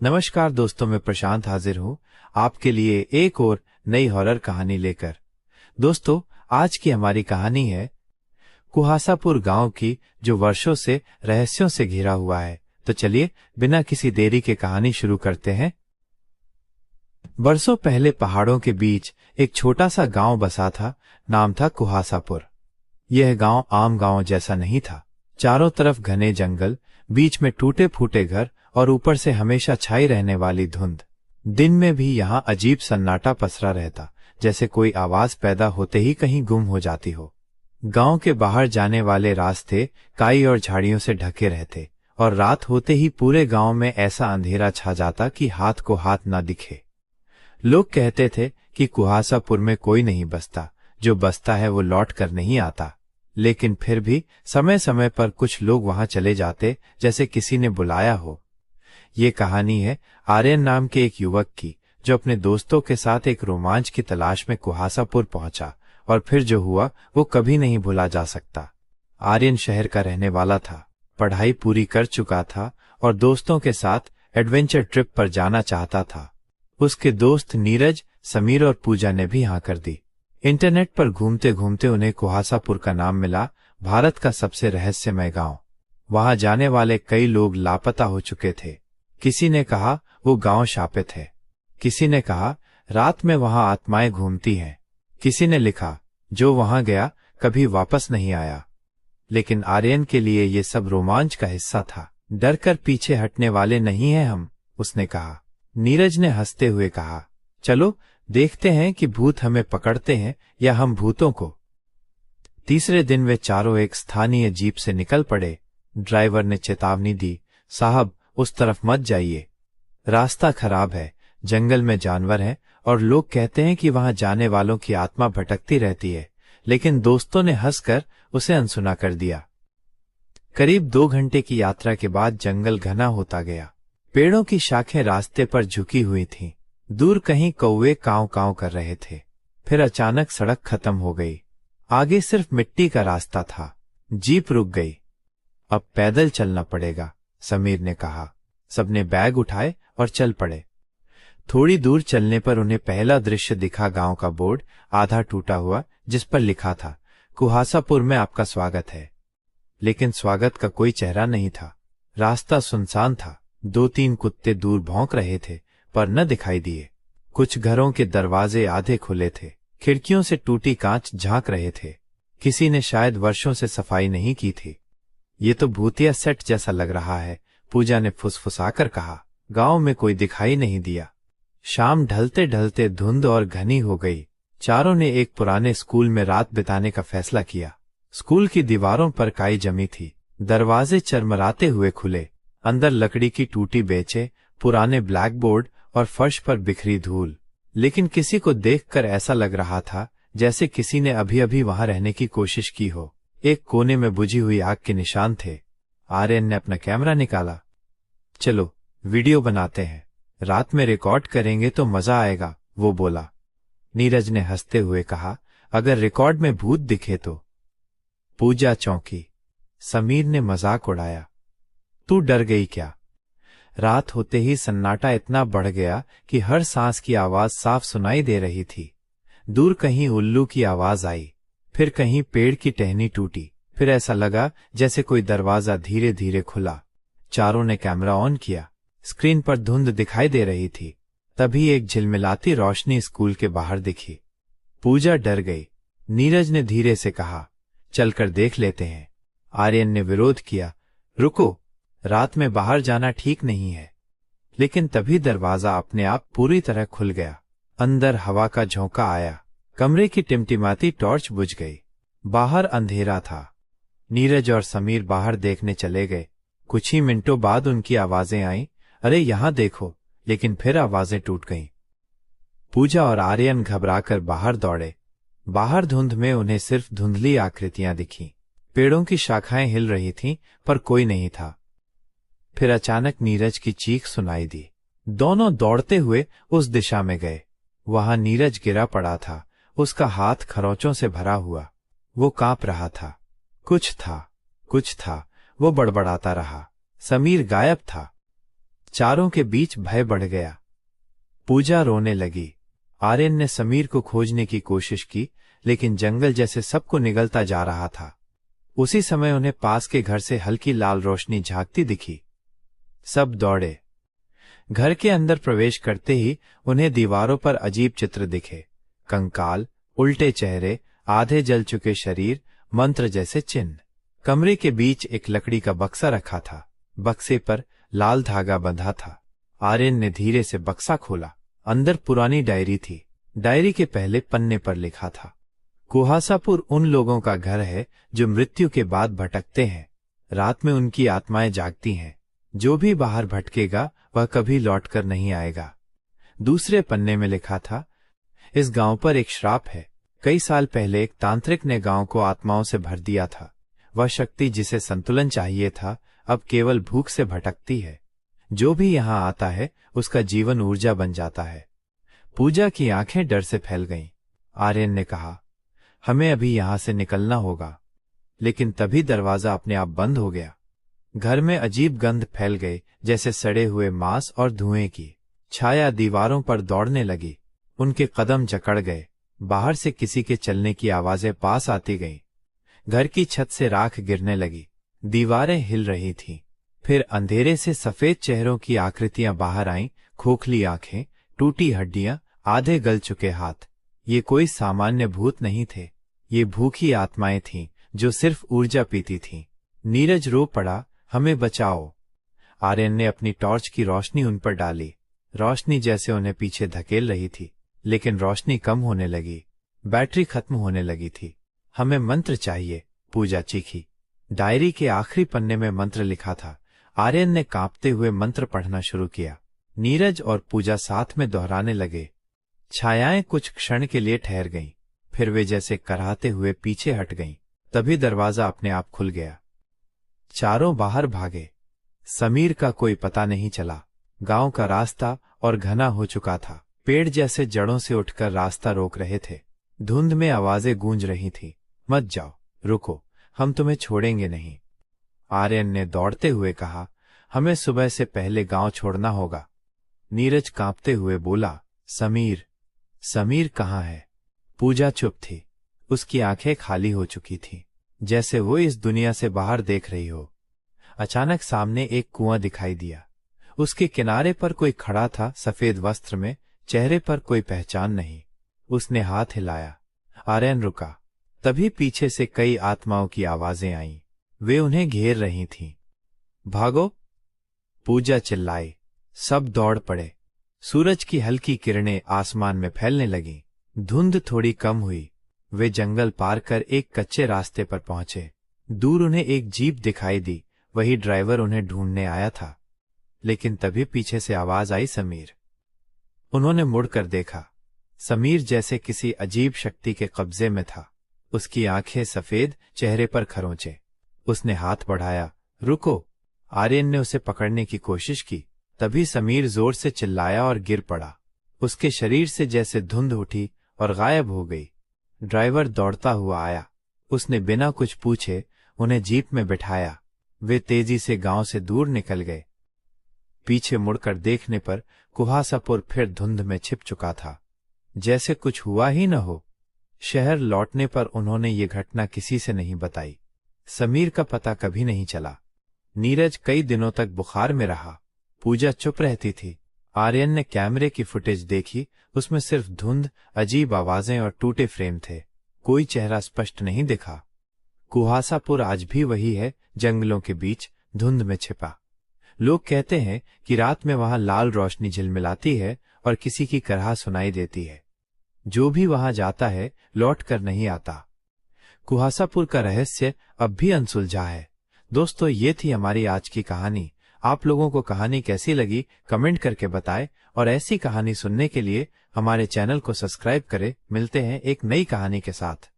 नमस्कार दोस्तों, मैं प्रशांत हाजिर हूँ आपके लिए एक और नई हॉरर कहानी लेकर। दोस्तों, आज की हमारी कहानी है कुहासापुर गांव की, जो वर्षों से रहस्यों से घिरा हुआ है। तो चलिए बिना किसी देरी के कहानी शुरू करते हैं। बरसों पहले पहाड़ों के बीच एक छोटा सा गांव बसा था। नाम था कुहासापुर। यह गांव आम गांव जैसा नहीं था। चारों तरफ घने जंगल, बीच में टूटे फूटे घर और ऊपर से हमेशा छाई रहने वाली धुंध। दिन में भी यहाँ अजीब सन्नाटा पसरा रहता, जैसे कोई आवाज पैदा होते ही कहीं गुम हो जाती हो। गांव के बाहर जाने वाले रास्ते काई और झाड़ियों से ढके रहते और रात होते ही पूरे गांव में ऐसा अंधेरा छा जाता कि हाथ को हाथ ना दिखे। लोग कहते थे कि कुहासापुर में कोई नहीं बसता, जो बसता है वो लौट कर नहीं आता। लेकिन फिर भी समय समय पर कुछ लोग वहां चले जाते, जैसे किसी ने बुलाया हो। ये कहानी है आर्यन नाम के एक युवक की, जो अपने दोस्तों के साथ एक रोमांच की तलाश में कुहासापुर पहुंचा और फिर जो हुआ वो कभी नहीं भुला जा सकता। आर्यन शहर का रहने वाला था, पढ़ाई पूरी कर चुका था और दोस्तों के साथ एडवेंचर ट्रिप पर जाना चाहता था। उसके दोस्त नीरज, समीर और पूजा ने भी हाँ कर दी। इंटरनेट पर घूमते घूमते उन्हें कुहासापुर का नाम मिला, भारत का सबसे रहस्यमय गांव। वहां जाने वाले कई लोग लापता हो चुके थे। किसी ने कहा वो गांव शापित है, किसी ने कहा रात में वहां आत्माएं घूमती हैं, किसी ने लिखा जो वहां गया कभी वापस नहीं आया। लेकिन आर्यन के लिए ये सब रोमांच का हिस्सा था। डर कर पीछे हटने वाले नहीं हैं हम, उसने कहा। नीरज ने हंसते हुए कहा, चलो देखते हैं कि भूत हमें पकड़ते हैं या हम भूतों को। तीसरे दिन वे चारों एक स्थानीय जीप से निकल पड़े। ड्राइवर ने चेतावनी दी, साहब उस तरफ मत जाइए, रास्ता खराब है, जंगल में जानवर हैं और लोग कहते हैं कि वहां जाने वालों की आत्मा भटकती रहती है। लेकिन दोस्तों ने हंसकर उसे अनसुना कर दिया। करीब 2 घंटे की यात्रा के बाद जंगल घना होता गया। पेड़ों की शाखें रास्ते पर झुकी हुई थीं। दूर कहीं कौवे कांव कांव कर रहे थे। फिर अचानक सड़क खत्म हो गई। आगे सिर्फ मिट्टी का रास्ता था। जीप रुक गई। अब पैदल चलना पड़ेगा, समीर ने कहा। सबने बैग उठाए और चल पड़े। थोड़ी दूर चलने पर उन्हें पहला दृश्य दिखा, गांव का बोर्ड आधा टूटा हुआ, जिस पर लिखा था कुहासापुर में आपका स्वागत है। लेकिन स्वागत का कोई चेहरा नहीं था। रास्ता सुनसान था। 2-3 कुत्ते दूर भौंक रहे थे पर न दिखाई दिए। कुछ घरों के दरवाजे आधे खुले थे, खिड़कियों से टूटी कांच झांक रहे थे। किसी ने शायद वर्षों से सफाई नहीं की थी। ये तो भूतिया सेट जैसा लग रहा है, पूजा ने फुसफुसाकर कहा। गांव में कोई दिखाई नहीं दिया। शाम ढलते ढलते धुंध और घनी हो गई। चारों ने एक पुराने स्कूल में रात बिताने का फैसला किया। स्कूल की दीवारों पर काई जमी थी, दरवाजे चरमराते हुए खुले। अंदर लकड़ी की टूटी बेंचें, पुराने ब्लैक बोर्ड और फर्श पर बिखरी धूल। लेकिन किसी को देखकर ऐसा लग रहा था जैसे किसी ने अभी अभी वहां रहने की कोशिश की हो। एक कोने में बुझी हुई आग के निशान थे। आर्यन ने अपना कैमरा निकाला। चलो वीडियो बनाते हैं, रात में रिकॉर्ड करेंगे तो मजा आएगा, वो बोला। नीरज ने हंसते हुए कहा, अगर रिकॉर्ड में भूत दिखे तो। पूजा चौंकी। समीर ने मजाक उड़ाया, तू डर गई क्या? रात होते ही सन्नाटा इतना बढ़ गया कि हर सांस की आवाज साफ सुनाई दे रही थी। दूर कहीं उल्लू की आवाज आई, फिर कहीं पेड़ की टहनी टूटी, फिर ऐसा लगा जैसे कोई दरवाजा धीरे धीरे खुला। चारों ने कैमरा ऑन किया। स्क्रीन पर धुंध दिखाई दे रही थी। तभी एक झिलमिलाती रोशनी स्कूल के बाहर दिखी। पूजा डर गई। नीरज ने धीरे से कहा, चलकर देख लेते हैं। आर्यन ने विरोध किया, रुको, रात में बाहर जाना ठीक नहीं है। लेकिन तभी दरवाजा अपने आप पूरी तरह खुल गया। अंदर हवा का झोंका आया। कमरे की टिमटिमाती टॉर्च बुझ गई। बाहर अंधेरा था। नीरज और समीर बाहर देखने चले गए। कुछ ही मिनटों बाद उनकी आवाजें आईं, अरे यहां देखो। लेकिन फिर आवाजें टूट गईं। पूजा और आर्यन घबराकर बाहर दौड़े। बाहर धुंध में उन्हें सिर्फ धुंधली आकृतियां दिखीं। पेड़ों की शाखाएं हिल रही थीं पर कोई नहीं था। फिर अचानक नीरज की चीख सुनाई दी। दोनों दौड़ते हुए उस दिशा में गए। वहां नीरज गिरा पड़ा था, उसका हाथ खरोंचों से भरा हुआ। वो कांप रहा था। कुछ था, वो बड़बड़ाता रहा। समीर गायब था। चारों के बीच भय बढ़ गया। पूजा रोने लगी। आर्यन ने समीर को खोजने की कोशिश की, लेकिन जंगल जैसे सबको निगलता जा रहा था। उसी समय उन्हें पास के घर से हल्की लाल रोशनी झांकती दिखी। सब दौड़े। घर के अंदर प्रवेश करते ही उन्हें दीवारों पर अजीब चित्र दिखे। कंकाल, उल्टे चेहरे, आधे जल चुके शरीर, मंत्र जैसे चिन्ह। कमरे के बीच एक लकड़ी का बक्सा रखा था। बक्से पर लाल धागा बंधा था। आर्यन ने धीरे से बक्सा खोला। अंदर पुरानी डायरी थी। डायरी के पहले पन्ने पर लिखा था, कुहासापुर उन लोगों का घर है जो मृत्यु के बाद भटकते हैं। रात में उनकी आत्माएं जागती हैं। जो भी बाहर भटकेगा वह कभी लौटकर नहीं आएगा। दूसरे पन्ने में लिखा था, इस गांव पर एक श्राप है। कई साल पहले एक तांत्रिक ने गांव को आत्माओं से भर दिया था। वह शक्ति जिसे संतुलन चाहिए था अब केवल भूख से भटकती है। जो भी यहां आता है उसका जीवन ऊर्जा बन जाता है। पूजा की आंखें डर से फैल गईं। आर्यन ने कहा, हमें अभी यहां से निकलना होगा। लेकिन तभी दरवाजा अपने आप बंद हो गया। घर में अजीब गंध फैल गई, जैसे सड़े हुए मांस और धुएं की छाया दीवारों पर दौड़ने लगी। उनके कदम जकड़ गए। बाहर से किसी के चलने की आवाजें पास आती गईं। घर की छत से राख गिरने लगी। दीवारें हिल रही थीं। फिर अंधेरे से सफेद चेहरों की आकृतियां बाहर आईं। खोखली आंखें, टूटी हड्डियां, आधे गल चुके हाथ। ये कोई सामान्य भूत नहीं थे। ये भूखी आत्माएं थीं जो सिर्फ ऊर्जा पीती थीं। नीरज रो पड़ा, हमें बचाओ। आर्यन ने अपनी टॉर्च की रोशनी उन पर डाली। रोशनी जैसे उन्हें पीछे धकेल रही थी, लेकिन रोशनी कम होने लगी। बैटरी खत्म होने लगी थी। हमें मंत्र चाहिए, पूजा चीखी। डायरी के आखिरी पन्ने में मंत्र लिखा था। आर्यन ने कांपते हुए मंत्र पढ़ना शुरू किया। नीरज और पूजा साथ में दोहराने लगे। छायाएं कुछ क्षण के लिए ठहर गईं, फिर वे जैसे कराहते हुए पीछे हट गईं। तभी दरवाजा अपने आप खुल गया। चारों बाहर भागे। समीर का कोई पता नहीं चला। गांव का रास्ता और घना हो चुका था। पेड़ जैसे जड़ों से उठकर रास्ता रोक रहे थे। धुंध में आवाजें गूंज रही थी, मत जाओ, रुको, हम तुम्हें छोड़ेंगे नहीं। आर्यन ने दौड़ते हुए कहा, हमें सुबह से पहले गांव छोड़ना होगा। नीरज कांपते हुए बोला, समीर। समीर कहाँ है? पूजा चुप थी। उसकी आंखें खाली हो चुकी थीं, जैसे वो इस दुनिया से बाहर देख रही हो। अचानक सामने एक कुआं दिखाई दिया। उसके किनारे पर कोई खड़ा था, सफेद वस्त्र में, चेहरे पर कोई पहचान नहीं। उसने हाथ हिलाया। आर्यन रुका। तभी पीछे से कई आत्माओं की आवाजें आईं। वे उन्हें घेर रही थीं। भागो! पूजा चिल्लाई। सब दौड़ पड़े। सूरज की हल्की किरणें आसमान में फैलने लगीं। धुंध थोड़ी कम हुई। वे जंगल पार कर एक कच्चे रास्ते पर पहुंचे। दूर उन्हें एक जीप दिखाई दी। वही ड्राइवर उन्हें ढूंढने आया था। लेकिन तभी पीछे से आवाज आई, समीर। उन्होंने मुड़कर देखा। समीर जैसे किसी अजीब शक्ति के कब्जे में था। उसकी आंखें सफेद, चेहरे पर खरोंचे। उसने हाथ बढ़ाया, रुको। आर्यन ने उसे पकड़ने की कोशिश की। तभी समीर जोर से चिल्लाया और गिर पड़ा। उसके शरीर से जैसे धुंध उठी और गायब हो गई। ड्राइवर दौड़ता हुआ आया। उसने बिना कुछ पूछे उन्हें जीप में बिठाया। वे तेजी से गांव से दूर निकल गए। पीछे मुड़कर देखने पर कुहासापुर फिर धुंध में छिप चुका था, जैसे कुछ हुआ ही न हो। शहर लौटने पर उन्होंने ये घटना किसी से नहीं बताई। समीर का पता कभी नहीं चला। नीरज कई दिनों तक बुखार में रहा। पूजा चुप रहती थी। आर्यन ने कैमरे की फुटेज देखी। उसमें सिर्फ धुंध, अजीब आवाजें और टूटे फ्रेम थे। कोई चेहरा स्पष्ट नहीं दिखा। कुहासापुर आज भी वही है, जंगलों के बीच, धुंध में छिपा। लोग कहते हैं कि रात में वहां लाल रोशनी झिलमिलाती है और किसी की कराह सुनाई देती है। जो भी वहां जाता है लौट कर नहीं आता। कुहासापुर का रहस्य अब भी अनसुलझा है। दोस्तों, ये थी हमारी आज की कहानी। आप लोगों को कहानी कैसी लगी कमेंट करके बताएं और ऐसी कहानी सुनने के लिए हमारे चैनल को सब्सक्राइब करें। मिलते हैं एक नई कहानी के साथ।